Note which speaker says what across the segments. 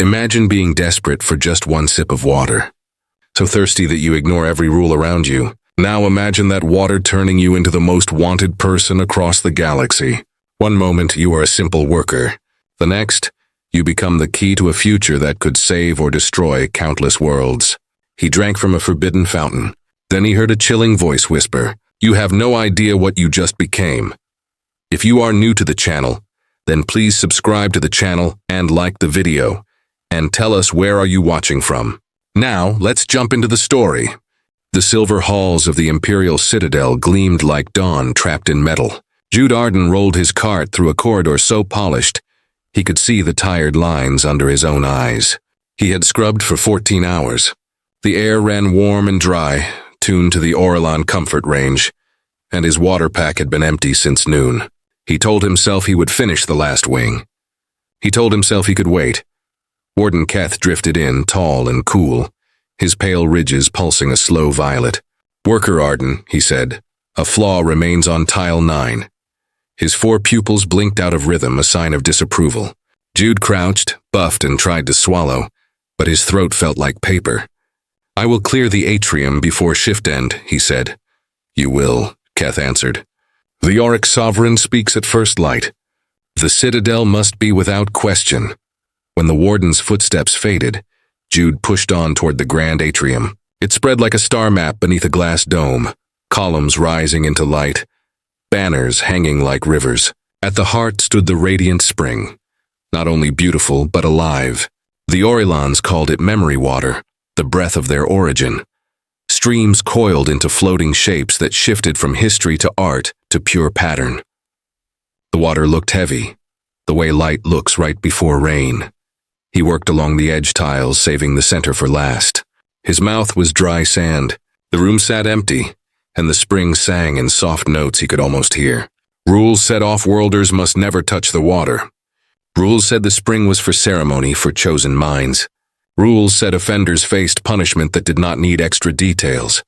Speaker 1: Imagine being desperate for just one sip of water. So thirsty that you ignore every rule around you. Now imagine that water turning you into the most wanted person across the galaxy. One moment you are a simple worker. The next, you become the key to a future that could save or destroy countless worlds. He drank from a forbidden fountain. Then he heard a chilling voice whisper, "You have no idea what you just became." If you are new to the channel, then please subscribe to the channel and like the video. And tell us, where are you watching from? Now, let's jump into the story. The silver halls of the Imperial Citadel gleamed like dawn trapped in metal. Jude Arden rolled his cart through a corridor so polished, he could see the tired lines under his own eyes. He had scrubbed for 14 hours. The air ran warm and dry, tuned to the Orelon comfort range, and his water pack had been empty since noon. He told himself he would finish the last wing. He told himself he could wait. Warden Keth drifted in, tall and cool, his pale ridges pulsing a slow violet. "Worker Arden," he said, "a flaw remains on tile 9. His 4 pupils blinked out of rhythm, a sign of disapproval. Jude crouched, buffed, and tried to swallow, but his throat felt like paper. "I will clear the atrium before shift end," he said. "You will," Keth answered. "The Auric Sovereign speaks at first light. The Citadel must be without question." When the warden's footsteps faded, Jude pushed on toward the grand atrium. It spread like a star map beneath a glass dome, columns rising into light, banners hanging like rivers. At the heart stood the radiant spring, not only beautiful but alive. The Orelons called it memory water, the breath of their origin. Streams coiled into floating shapes that shifted from history to art to pure pattern. The water looked heavy, the way light looks right before rain. He worked along the edge tiles, saving the center for last. His mouth was dry sand. The room sat empty, and the spring sang in soft notes he could almost hear. Rules said off-worlders must never touch the water. Rules said the spring was for ceremony, for chosen minds. Rules said offenders faced punishment that did not need extra details.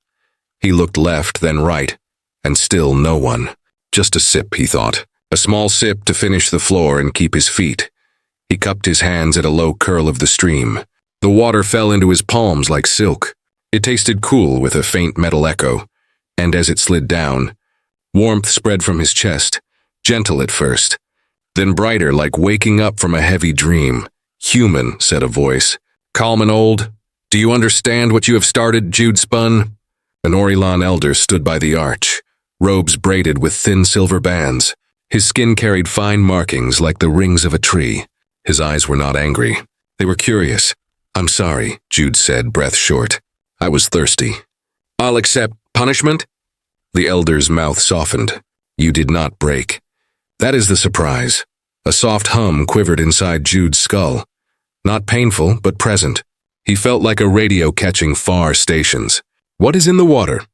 Speaker 1: He looked left, then right, and still no one. Just a sip, he thought. A small sip to finish the floor and keep his feet. He cupped his hands at a low curl of the stream. The water fell into his palms like silk. It tasted cool with a faint metal echo, and as it slid down, warmth spread from his chest, gentle at first, then brighter, like waking up from a heavy dream. "Human," said a voice. "Calm and old. Do you understand what you have started?" Jude spun. An Orelon elder stood by the arch, robes braided with thin silver bands. His skin carried fine markings like the rings of a tree. His eyes were not angry. They were curious. "I'm sorry," Jude said, breath short. "I was thirsty." "I'll accept punishment?" The elder's mouth softened. "You did not break." That is the surprise. A soft hum quivered inside Jude's skull. Not painful, but present. He felt like a radio catching far stations. "What is in the water?"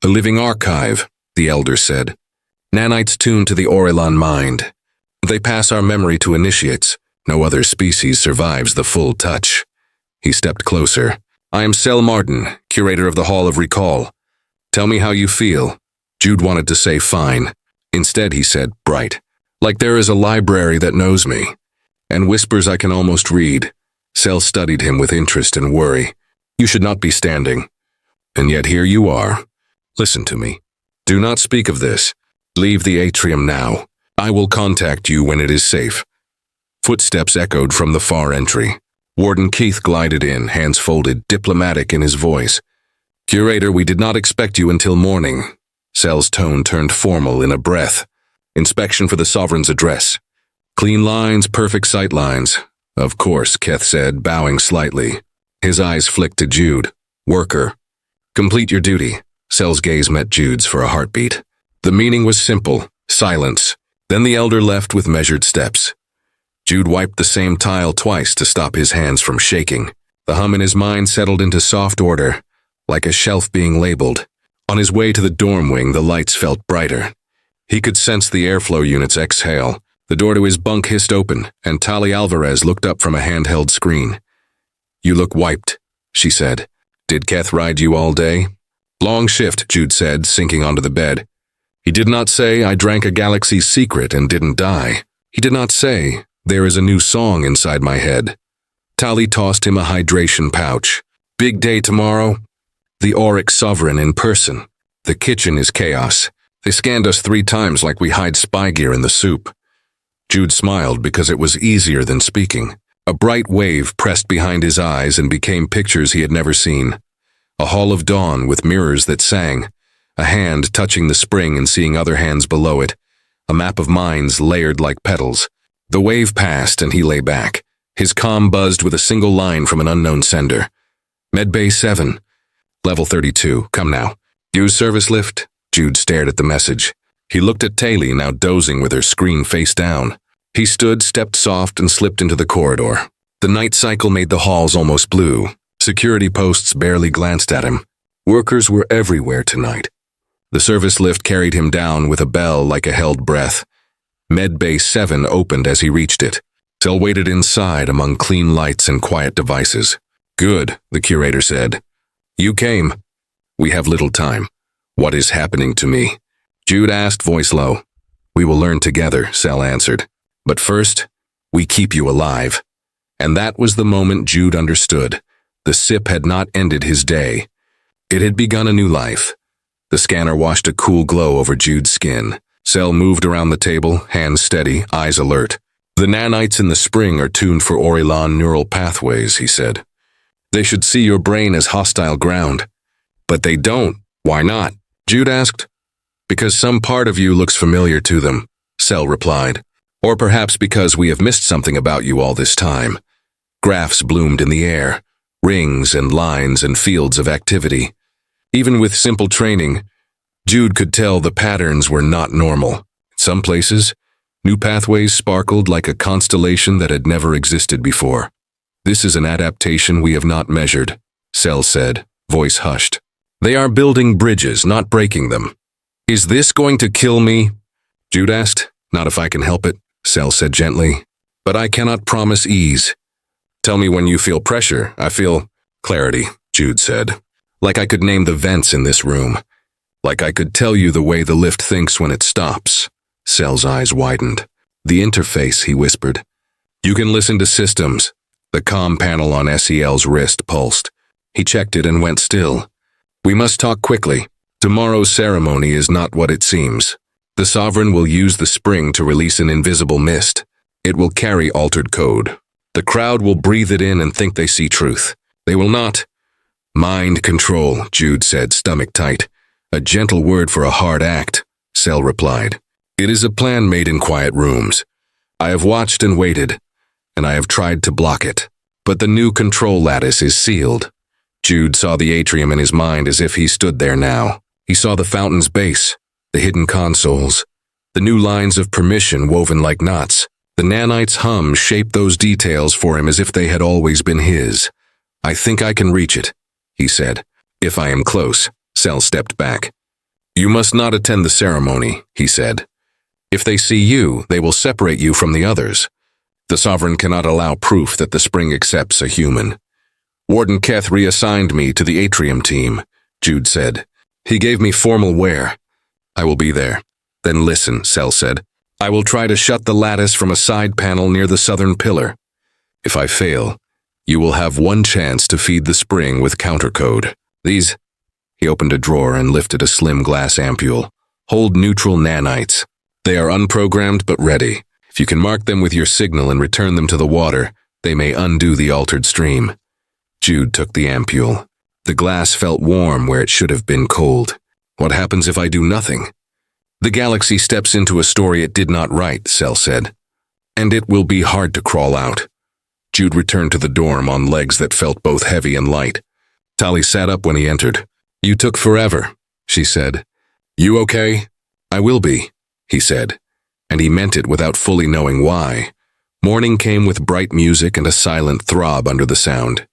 Speaker 1: "A living archive," the elder said. "Nanites tuned to the Orelon mind. They pass our memory to initiates. No other species survives the full touch." He stepped closer. "I am Sel Martin, curator of the Hall of Recall. Tell me how you feel." Jude wanted to say fine. Instead he said, bright. "Like there is a library that knows me, and whispers I can almost read." Sel studied him with interest and worry. "You should not be standing. And yet here you are. Listen to me. Do not speak of this. Leave the atrium now. I will contact you when it is safe." Footsteps echoed from the far entry. Warden Keith glided in, hands folded, diplomatic in his voice. "Curator, we did not expect you until morning." Sel's tone turned formal in a breath. "Inspection for the Sovereign's address. Clean lines, perfect sight lines." "Of course," Keth said, bowing slightly. His eyes flicked to Jude. "Worker. Complete your duty." Sel's gaze met Jude's for a heartbeat. The meaning was simple. Silence. Then the elder left with measured steps. Jude wiped the same tile twice to stop his hands from shaking. The hum in his mind settled into soft order, like a shelf being labeled. On his way to the dorm wing, the lights felt brighter. He could sense the airflow units exhale. The door to his bunk hissed open, and Tali Alvarez looked up from a handheld screen. "You look wiped," she said. "Did Keth ride you all day?" "Long shift," Jude said, sinking onto the bed. He did not say, "I drank a galaxy's secret and didn't die." He did not say, "There is a new song inside my head." Tali tossed him a hydration pouch. Big day tomorrow? The Auric Sovereign in person. The kitchen is chaos. They scanned us 3 times like we hide spy gear in the soup. Jude smiled because it was easier than speaking. A bright wave pressed behind his eyes and became pictures he had never seen. A hall of dawn with mirrors that sang, a hand touching the spring and seeing other hands below it, a map of minds layered like petals. The wave passed and he lay back. His comm buzzed with a single line from an unknown sender. Medbay 7. Level 32. Come now. Use service lift. Jude stared at the message. He looked at Tali, now dozing with her screen face down. He stood, stepped soft, and slipped into the corridor. The night cycle made the halls almost blue. Security posts barely glanced at him. Workers were everywhere tonight. The service lift carried him down with a bell like a held breath. Medbay 7 opened as he reached it. Cell waited inside among clean lights and quiet devices. Good, the curator said. You came. We have little time. What is happening to me? Jude asked, voice low. We will learn together, Cell answered. But first, we keep you alive. And that was the moment Jude understood. The sip had not ended his day. It had begun a new life. The scanner washed a cool glow over Jude's skin. Cell moved around the table, hands steady, eyes alert. The nanites in the spring are tuned for Orilan neural pathways, he said. They should see your brain as hostile ground. But they don't. Why not? Jude asked. Because some part of you looks familiar to them, Cell replied. Or perhaps because we have missed something about you all this time. Graphs bloomed in the air, rings and lines and fields of activity. Even with simple training, Jude could tell the patterns were not normal. In some places, new pathways sparkled like a constellation that had never existed before. This is an adaptation we have not measured, Cell said, voice hushed. They are building bridges, not breaking them. Is this going to kill me? Jude asked. Not if I can help it, Cell said gently. But I cannot promise ease. Tell me when you feel pressure. I feel clarity, Jude said. Like I could name the vents in this room. Like I could tell you the way the lift thinks when it stops. Cell's eyes widened. The interface, he whispered. You can listen to systems. The comm panel on SEL's wrist pulsed. He checked it and went still. We must talk quickly. Tomorrow's ceremony is not what it seems. The Sovereign will use the spring to release an invisible mist. It will carry altered code. The crowd will breathe it in and think they see truth. They will not. Mind control, Jude said, stomach tight. A gentle word for a hard act, Cell replied. It is a plan made in quiet rooms. I have watched and waited, and I have tried to block it. But the new control lattice is sealed. Jude saw the atrium in his mind as if he stood there now. He saw the fountain's base, the hidden consoles, the new lines of permission woven like knots. The nanite's hum shaped those details for him as if they had always been his. I think I can reach it, he said. If I am close, Cell stepped back. You must not attend the ceremony, he said. If they see you, they will separate you from the others. The Sovereign cannot allow proof that the spring accepts a human. Warden Keth reassigned me to the atrium team, Jude said. He gave me formal wear. I will be there. Then listen, Cell said. I will try to shut the lattice from a side panel near the southern pillar. If I fail, you will have one chance to feed the spring with countercode. These, he opened a drawer and lifted a slim glass ampule, hold neutral nanites. They are unprogrammed but ready. If you can mark them with your signal and return them to the water, they may undo the altered stream. Jude took the ampule. The glass felt warm where it should have been cold. What happens if I do nothing? The galaxy steps into a story it did not write, Cell said. And it will be hard to crawl out. Jude returned to the dorm on legs that felt both heavy and light. Tali sat up when he entered. You took forever, she said. You okay? I will be, he said. And he meant it without fully knowing why. Morning came with bright music and a silent throb under the sound.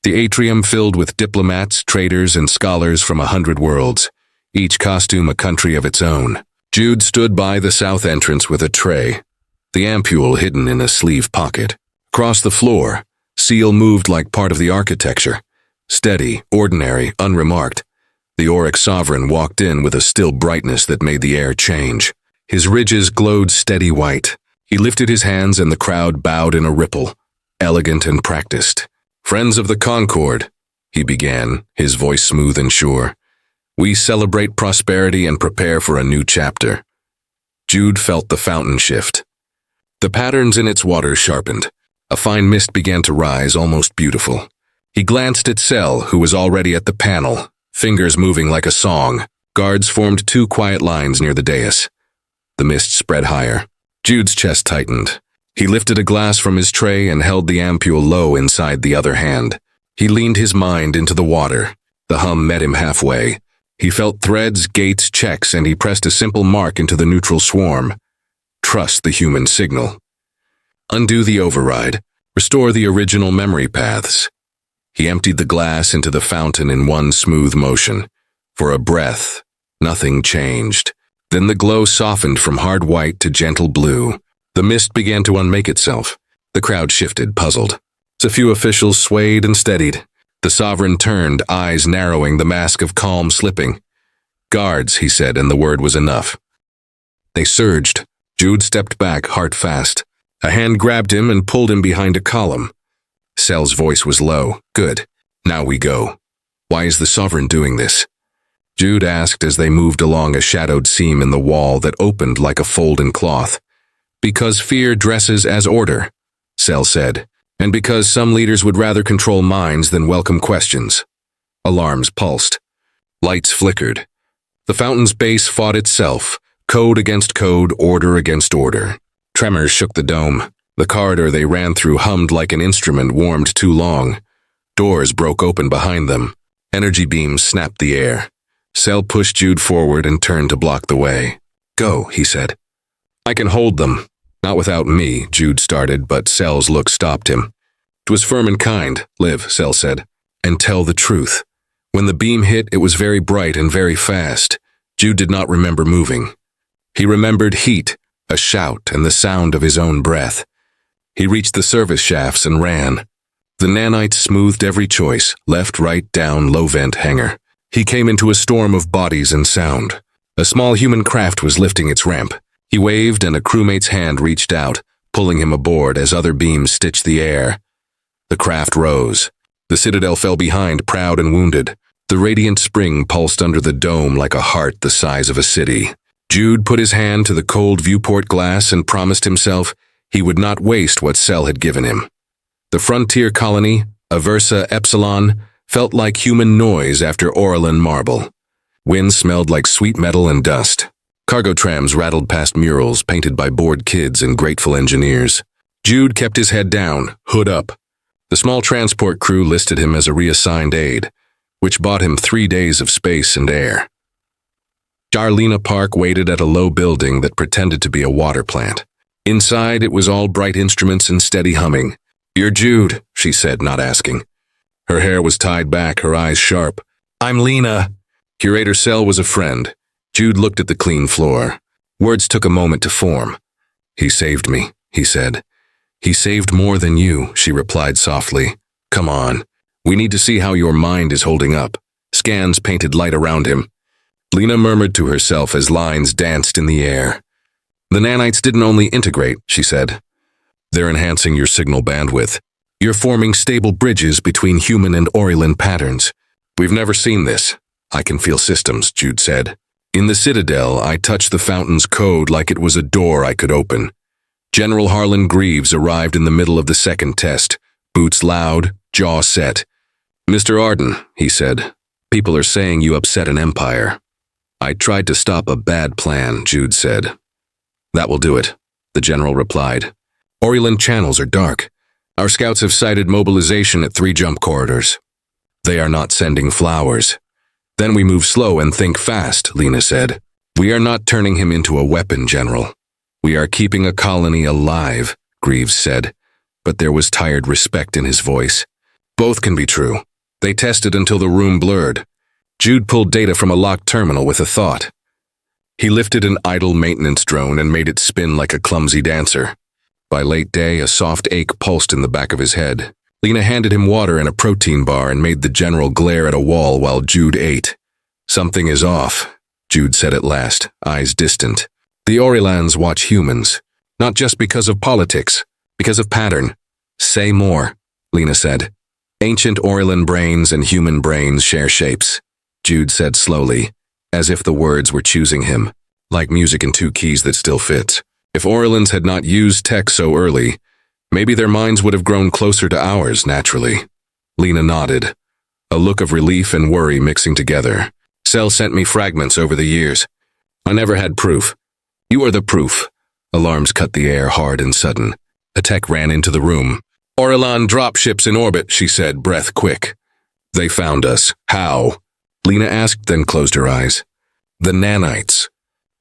Speaker 1: The atrium filled with diplomats, traders, and scholars from 100 worlds, each costume a country of its own. Jude stood by the south entrance with a tray, the ampule hidden in a sleeve pocket. Across the floor, Seal moved like part of the architecture. Steady, ordinary, unremarked. The Auric Sovereign walked in with a still brightness that made the air change. His ridges glowed steady white. He lifted his hands and the crowd bowed in a ripple. elegant and practiced. "Friends of the Concord," he began, his voice smooth and sure. "We celebrate prosperity and prepare for a new chapter." Jude felt the fountain shift. The patterns in its water sharpened. A fine mist began to rise, almost beautiful. He glanced at Sel, who was already at the panel, fingers moving like a song. Guards formed two quiet lines near the dais. The mist spread higher. Jude's chest tightened. He lifted a glass from his tray and held the ampule low inside the other hand. He leaned his mind into the water. The hum met him halfway. He felt threads, gates, checks, and he pressed a simple mark into the neutral swarm. Trust the human signal. Undo the override. Restore the original memory paths. He emptied the glass into the fountain in one smooth motion. For a breath, nothing changed. Then the glow softened from hard white to gentle blue. The mist began to unmake itself. The crowd shifted, puzzled. A few officials swayed and steadied. The sovereign turned, eyes narrowing, the mask of calm slipping. "Guards," he said, and the word was enough. They surged. Jude stepped back, heart fast. A hand grabbed him and pulled him behind a column. Sel's voice was low. "Good. Now we go." "Why is the sovereign doing this?" Jude asked as they moved along a shadowed seam in the wall that opened like a fold in cloth. "Because fear dresses as order," Sel said, "and because some leaders would rather control minds than welcome questions." Alarms pulsed. Lights flickered. The fountain's base fought itself, code against code, order against order. Tremors shook the dome. The corridor they ran through hummed like an instrument warmed too long. Doors broke open behind them. Energy beams snapped the air. Sel pushed Jude forward and turned to block the way. "Go," he said. "I can hold them." "Not without me," Jude started, but Sel's look stopped him. "It was firm and kind. Live," Sel said, "and tell the truth." When the beam hit, it was very bright and very fast. Jude did not remember moving. He remembered heat, a shout, and the sound of his own breath. He reached the service shafts and ran. The nanites smoothed every choice, left, right, down, low vent, hangar. He came into a storm of bodies and sound. A small human craft was lifting its ramp. He waved and a crewmate's hand reached out, pulling him aboard as other beams stitched the air. The craft rose. The citadel fell behind, proud and wounded. The radiant spring pulsed under the dome like a heart the size of a city. Jude put his hand to the cold viewport glass and promised himself he would not waste what Sel had given him. The frontier colony, Aversa Epsilon, felt like human noise after Orlin marble. Wind smelled like sweet metal and dust. Cargo trams rattled past murals painted by bored kids and grateful engineers. Jude kept his head down, hood up. The small transport crew listed him as a reassigned aide, which bought him 3 days of space and air. Jarlina Park waited at a low building that pretended to be a water plant. Inside, it was all bright instruments and steady humming. "You're Jude," she said, not asking. Her hair was tied back, her eyes sharp. "I'm Lena." Curator Sel was a friend. Jude looked at the clean floor. Words took a moment to form. "He saved me," he said. "He saved more than you," she replied softly. "Come on. We need to see how your mind is holding up." Scans painted light around him. Lena murmured to herself as lines danced in the air. "The nanites didn't only integrate," she said. "They're enhancing your signal bandwidth. You're forming stable bridges between human and Orlin patterns. We've never seen this." "I can feel systems," Jude said. "In the Citadel, I touched the fountain's code like it was a door I could open." General Harlan Greaves arrived in the middle of the second test, boots loud, jaw set. "Mr. Arden," he said, "people are saying you upset an empire." "I tried to stop a bad plan," Jude said. "That will do it," the general replied. "Orlin channels are dark. Our scouts have sighted mobilization at 3 jump corridors. They are not sending flowers." "Then we move slow and think fast," Lena said. "We are not turning him into a weapon, General. We are keeping a colony alive," Greaves said, but there was tired respect in his voice. "Both can be true. They tested until the room blurred." Jude pulled data from a locked terminal with a thought. He lifted an idle maintenance drone and made it spin like a clumsy dancer. By late day, a soft ache pulsed in the back of his head. Lena handed him water and a protein bar and made the general glare at a wall while Jude ate. "Something is off," Jude said at last, eyes distant. "The Orlans watch humans, not just because of politics, because of pattern. Say more, Lena said. Ancient Orlan brains and human brains share shapes, Jude said slowly, as if the words were choosing him, like music in two keys that still fits. If Orlans had not used tech so early, maybe their minds would have grown closer to ours naturally. Lena nodded, a look of relief and worry mixing together. Cell sent me fragments over the years. I never had proof. You are the proof. Alarms cut the air hard and sudden. A tech ran into the room. Orlan dropships in orbit, she said, breath quick. They found us. How? Lena asked, then closed her eyes. The nanites.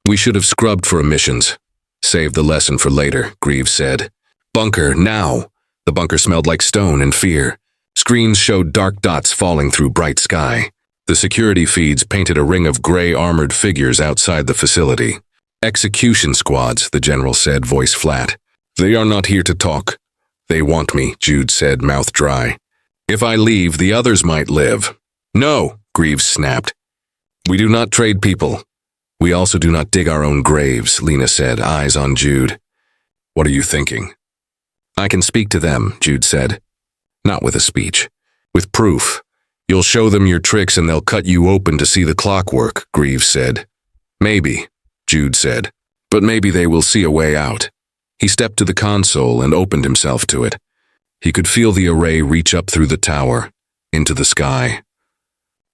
Speaker 1: We should have scrubbed for emissions. Save the lesson for later, Greaves said. Bunker, now. The bunker smelled like stone and fear. Screens showed dark dots falling through bright sky. The security feeds painted a ring of gray armored figures outside the facility. Execution squads, the general said, voice flat. They are not here to talk. They want me, Jude said, mouth dry. If I leave, the others might live. No, Greaves snapped. We do not trade people. We also do not dig our own graves, Lena said, eyes on Jude. What are you thinking? I can speak to them, Jude said. Not with a speech. With proof. You'll show them your tricks and they'll cut you open to see the clockwork, Greaves said. Maybe, Jude said, but maybe they will see a way out. He stepped to the console and opened himself to it. He could feel the array reach up through the tower, into the sky.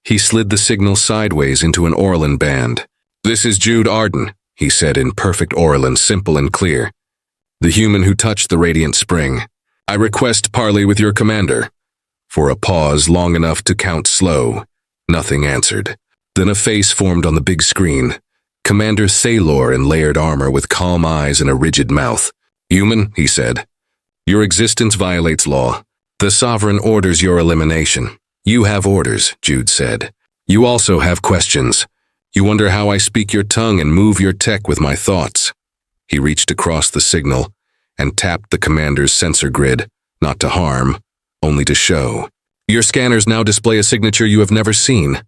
Speaker 1: He slid the signal sideways into an Orlan band. This is Jude Arden, he said in perfect Orlan, simple and clear. The human who touched the radiant spring. I request parley with your commander. For a pause long enough to count slow, nothing answered. Then a face formed on the big screen. Commander Thalor in layered armor with calm eyes and a rigid mouth. Human, he said. Your existence violates law. The Sovereign orders your elimination. You have orders, Jude said. You also have questions. You wonder how I speak your tongue and move your tech with my thoughts. He reached across the signal and tapped the commander's sensor grid, not to harm, only to show. Your scanners now display a signature you have never seen.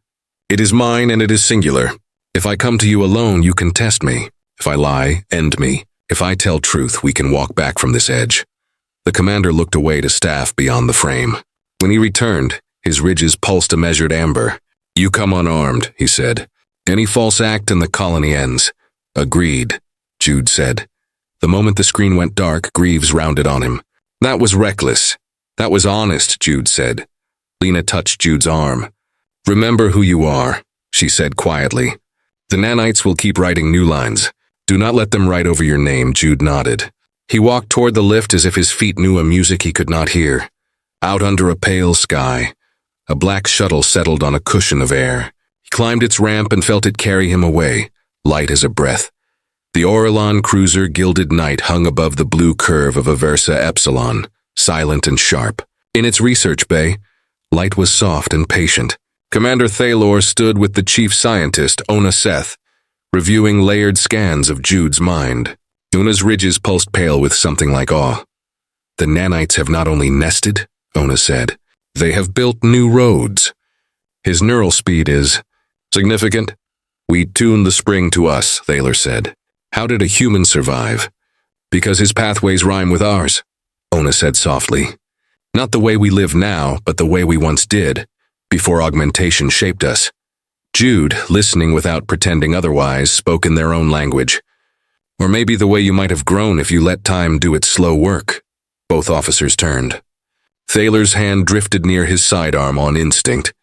Speaker 1: It is mine and it is singular. If I come to you alone, you can test me. If I lie, end me. If I tell truth, we can walk back from this edge. The commander looked away to staff beyond the frame. When he returned, his ridges pulsed a measured amber. You come unarmed, he said. Any false act and the colony ends. Agreed, Jude said. The moment the screen went dark, Greaves rounded on him. That was reckless. That was honest, Jude said. Lena touched Jude's arm. Remember who you are, she said quietly. The nanites will keep writing new lines. Do not let them write over your name, Jude nodded. He walked toward the lift as if his feet knew a music he could not hear. Out under a pale sky, a black shuttle settled on a cushion of air. He climbed its ramp and felt it carry him away, light as a breath. The Orlan cruiser Gilded Night hung above the blue curve of Aversa Epsilon, silent and sharp. In its research bay, light was soft and patient. Commander Thalor stood with the chief scientist, Ona Seth, reviewing layered scans of Jude's mind. Una's ridges pulsed pale with something like awe. The nanites have not only nested, Ona said, they have built new roads. His neural speed is significant. We tuned the spring to us, Thalor said. How did a human survive? Because his pathways rhyme with ours, Ona said softly. Not the way we live now, but the way we once did, before augmentation shaped us. Jude, listening without pretending otherwise, spoke in their own language. Or maybe the way you might have grown if you let time do its slow work. Both officers turned. Thalor's hand drifted near his sidearm on instinct,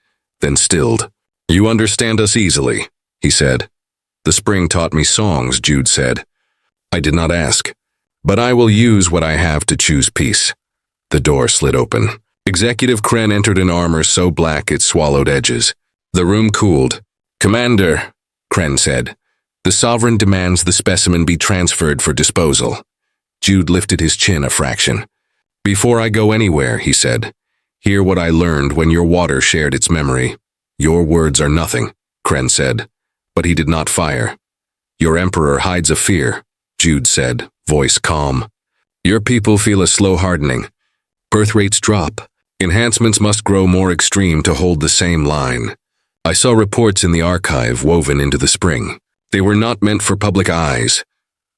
Speaker 1: then stilled. You understand us easily, he said. The spring taught me songs, Jude said. I did not ask, but I will use what I have to choose peace. The door slid open. Executive Kren entered in armor so black it swallowed edges. The room cooled. Commander, Kren said. The Sovereign demands the specimen be transferred for disposal. Jude lifted his chin a fraction. Before I go anywhere, he said, hear what I learned when your water shared its memory. Your words are nothing, Kren said, but he did not fire. Your Emperor hides a fear, Jude said, voice calm. Your people feel a slow hardening. Birth rates drop. Enhancements must grow more extreme to hold the same line. I saw reports in the archive woven into the spring. They were not meant for public eyes.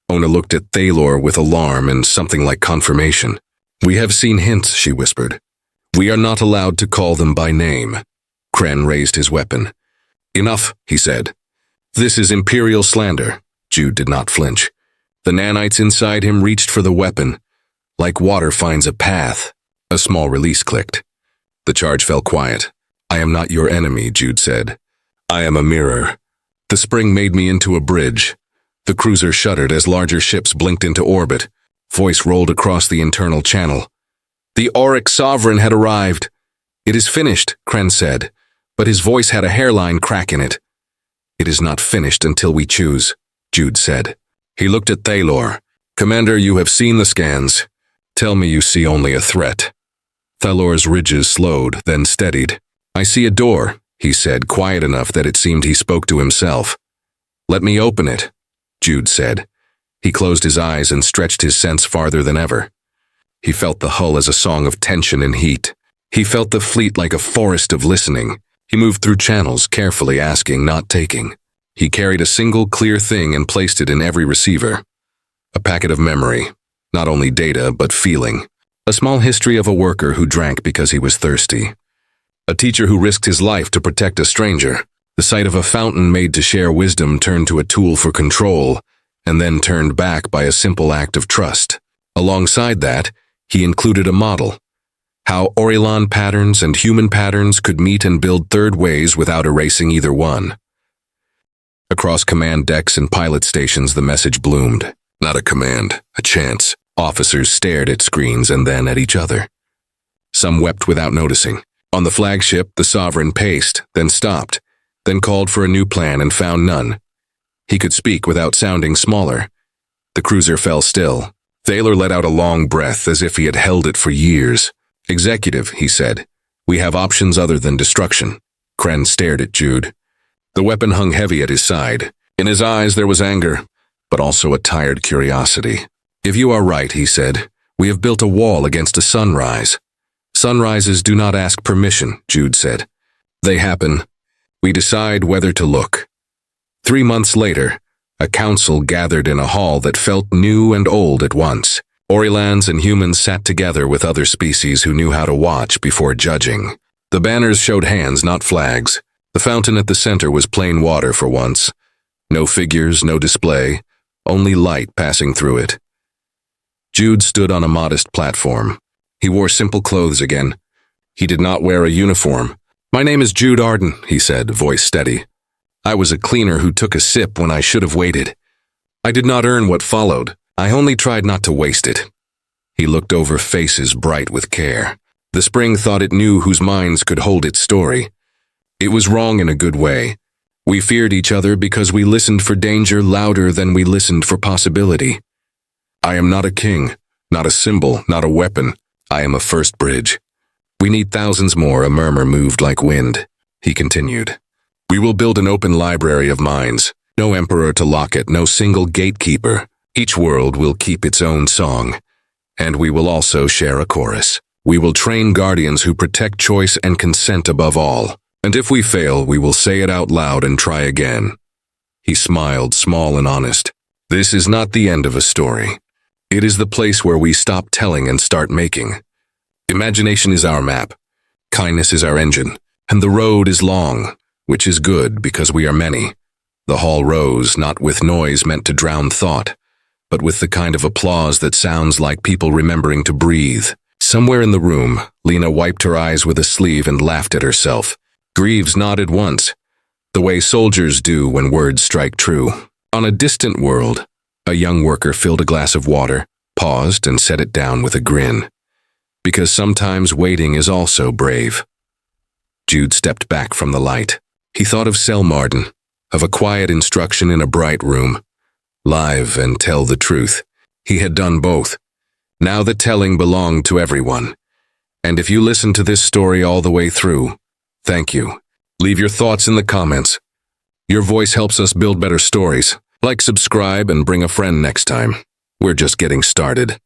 Speaker 1: Ona looked at Thalor with alarm and something like confirmation. We have seen hints, she whispered. We are not allowed to call them by name. Kren raised his weapon. Enough, he said. This is imperial slander. Jude did not flinch. The nanites inside him reached for the weapon. Like water finds a path. A small release clicked. The charge fell quiet. I am not your enemy, Jude said. I am a mirror. The spring made me into a bridge. The cruiser shuddered as larger ships blinked into orbit. Voice rolled across the internal channel. The Auric Sovereign had arrived. It is finished, Kren said, but his voice had a hairline crack in it. It is not finished until we choose, Jude said. He looked at Thalor. Commander, you have seen the scans. Tell me you see only a threat. Thalor's ridges slowed, then steadied. I see a door, he said, quiet enough that it seemed he spoke to himself. Let me open it, Jude said. He closed his eyes and stretched his sense farther than ever. He felt the hull as a song of tension and heat. He felt the fleet like a forest of listening. He moved through channels, carefully asking, not taking. He carried a single clear thing and placed it in every receiver. A packet of memory, not only data, but feeling. A small history of a worker who drank because he was thirsty. A teacher who risked his life to protect a stranger. The sight of a fountain made to share wisdom turned to a tool for control, and then turned back by a simple act of trust. Alongside that, he included a model. How Orelon patterns and human patterns could meet and build third ways without erasing either one. Across command decks and pilot stations, the message bloomed. Not a command, a chance. Officers stared at screens and then at each other. Some wept without noticing. On the flagship, the Sovereign paced, then stopped, then called for a new plan and found none. He could speak without sounding smaller. The cruiser fell still. Thalor let out a long breath as if he had held it for years. Executive, he said. We have options other than destruction. Kren stared at Jude. The weapon hung heavy at his side. In his eyes there was anger, but also a tired curiosity. If you are right, he said, we have built a wall against a sunrise. Sunrises do not ask permission, Jude said. They happen. We decide whether to look. 3 months later, a council gathered in a hall that felt new and old at once. Orelans and humans sat together with other species who knew how to watch before judging. The banners showed hands, not flags. The fountain at the center was plain water for once. No figures, no display, only light passing through it. Jude stood on a modest platform. He wore simple clothes again. He did not wear a uniform. My name is Jude Arden, he said, voice steady. I was a cleaner who took a sip when I should have waited. I did not earn what followed. I only tried not to waste it. He looked over faces bright with care. The spring thought it knew whose minds could hold its story. It was wrong in a good way. We feared each other because we listened for danger louder than we listened for possibility. I am not a king, not a symbol, not a weapon. I am a first bridge. We need thousands more, a murmur moved like wind. He continued. We will build an open library of minds. No emperor to lock it, no single gatekeeper. Each world will keep its own song. And we will also share a chorus. We will train guardians who protect choice and consent above all. And if we fail, we will say it out loud and try again. He smiled, small and honest. This is not the end of a story. It is the place where we stop telling and start making. Imagination is our map. Kindness is our engine. And the road is long, which is good because we are many. The hall rose, not with noise meant to drown thought, but with the kind of applause that sounds like people remembering to breathe. Somewhere in the room, Lena wiped her eyes with a sleeve and laughed at herself. Greaves nodded once, the way soldiers do when words strike true. On a distant world, a young worker filled a glass of water, paused and set it down with a grin. Because sometimes waiting is also brave. Jude stepped back from the light. He thought of Selmarden, of a quiet instruction in a bright room. Live and tell the truth. He had done both. Now the telling belonged to everyone. And if you listen to this story all the way through, thank you. Leave your thoughts in the comments. Your voice helps us build better stories. Like, subscribe, and bring a friend next time. We're just getting started.